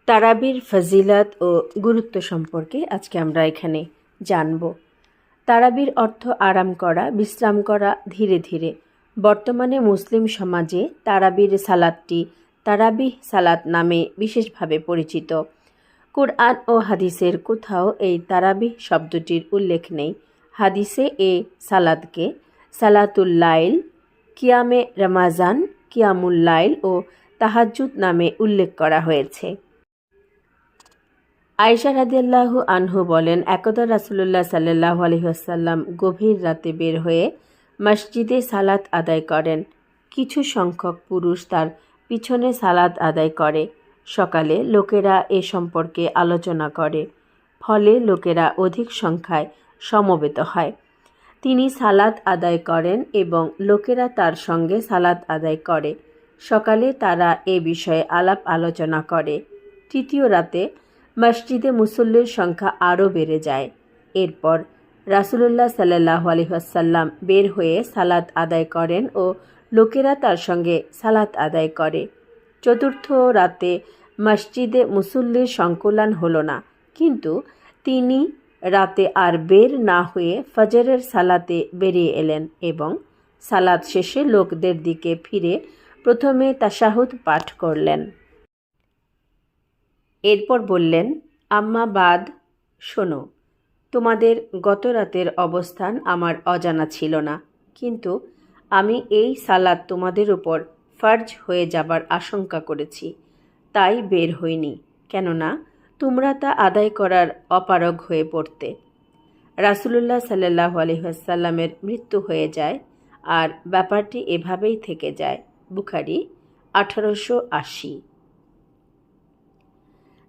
তারাবির ফজিলত ও গুরুত্ব সম্পর্কে আজকে আমরা এখানে জানব। তারাবির অর্থ আরাম করা, বিশ্রাম করা ধীরে ধীরে। বর্তমানে মুসলিম সমাজে তারাবির সালাতটি তারাবিহ সালাত নামে বিশেষভাবে পরিচিত। কুরআন ও হাদিসের কোথাও এই তারাবিহ শব্দটির উল্লেখ নেই। হাদিসে এ সালাদকে সালাতুল লাইল, কিয়ামে রমাজান, কিয়ামুল লাইল ও তাহাজ্জুদ নামে উল্লেখ করা হয়েছে। আয়েশা রাদিয়াল্লাহু আনহু বলেন, একদা রাসূলুল্লাহ সাল্লাল্লাহু আলাইহি ওয়াসাল্লাম গভীর রাতে বের হয়ে মসজিদে সালাত আদায় করেন। কিছু সংখ্যক পুরুষ তার পিছনে সালাত আদায় করে। সকালে লোকেরা এ সম্পর্কে আলোচনা করে, ফলে লোকেরা অধিক সংখ্যায় সমবেত হয়। তিনি সালাত আদায় করেন এবং লোকেরা তার সঙ্গে সালাত আদায় করে। সকালে তারা এ বিষয়ে আলাপ আলোচনা করে। তৃতীয় রাতে মসজিদে মুসল্লির সংখ্যা আরও বেড়ে যায়। এরপর রাসূলুল্লাহ সাল্লাল্লাহু আলাইহি ওয়াসাল্লাম বের হয়ে সালাত আদায় করেন ও লোকেরা তার সঙ্গে সালাত আদায় করে। চতুর্থ রাতে মসজিদে মুসল্লির সংকুলান হলো না, কিন্তু তিনি রাতে আর বের না হয়ে ফজরের সালাতে বেরিয়ে এলেন এবং সালাত শেষে লোকদের দিকে ফিরে প্রথমে তাশাহুদ পাঠ করলেন। এরপর বললেন, আম্মা বাদ, শোনো, তোমাদের গত রাতের অবস্থান আমার অজানা ছিল না, কিন্তু আমি এই সালাত তোমাদের উপর ফরজ হয়ে যাবার আশঙ্কা করেছি, তাই বের হইনি, কেননা তোমরা তা আদায় করার অপারগ হয়ে পড়তে। রাসূলুল্লাহ সাল্লাল্লাহু আলাইহি ওয়াসাল্লামের মৃত্যু হয়ে যায় আর ব্যাপারটি এভাবেই থেকে যায়। বুখারী 1880।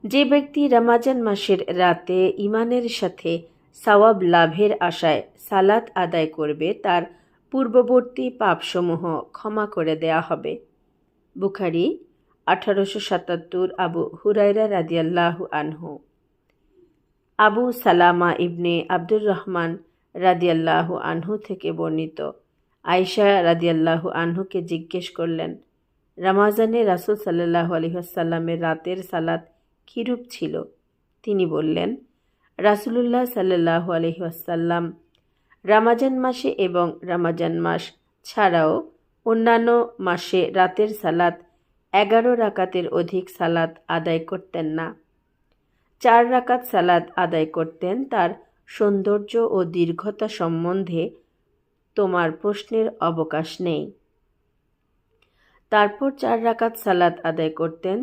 যে ব্যক্তি রমজান মাসের রাতে ঈমানের সাথে সওয়াব লাভের আশায় সালাত আদায় করবে, তার পূর্ববর্তী পাপসমূহ ক্ষমা করে দেয়া হবে। বুখারী 1877। আবু হুরায়রা রাদিয়াল্লাহু আনহু। আবু সালামা ইবনে আব্দুর রহমান রাদিয়াল্লাহু আনহু থেকে বর্ণিত, আয়েশা রাদিয়াল্লাহু আনহুকে জিজ্ঞেস করলেন, রমজানে রাসূল সাল্লাল্লাহু আলাইহি ওয়াসাল্লামের রাতের সালাত কীরূপ ছিল? তিনি বললেন, রাসূলুল্লাহ সাল্লাল্লাহু আলাইহি ওয়াসাল্লাম রমজান মাসে এবং রমজান মাস ছাড়াও অন্যান্য মাসে রাতের সালাত 11 রাকাতের অধিক সালাত আদায় করতেন না। 4 রাকাত সালাত আদায় করতেন। তার সৌন্দর্য ও দীর্ঘতা সম্বন্ধে তোমার প্রশ্নের অবকাশ নেই। তারপর 4 রাকাত সালাত আদায় করতেন।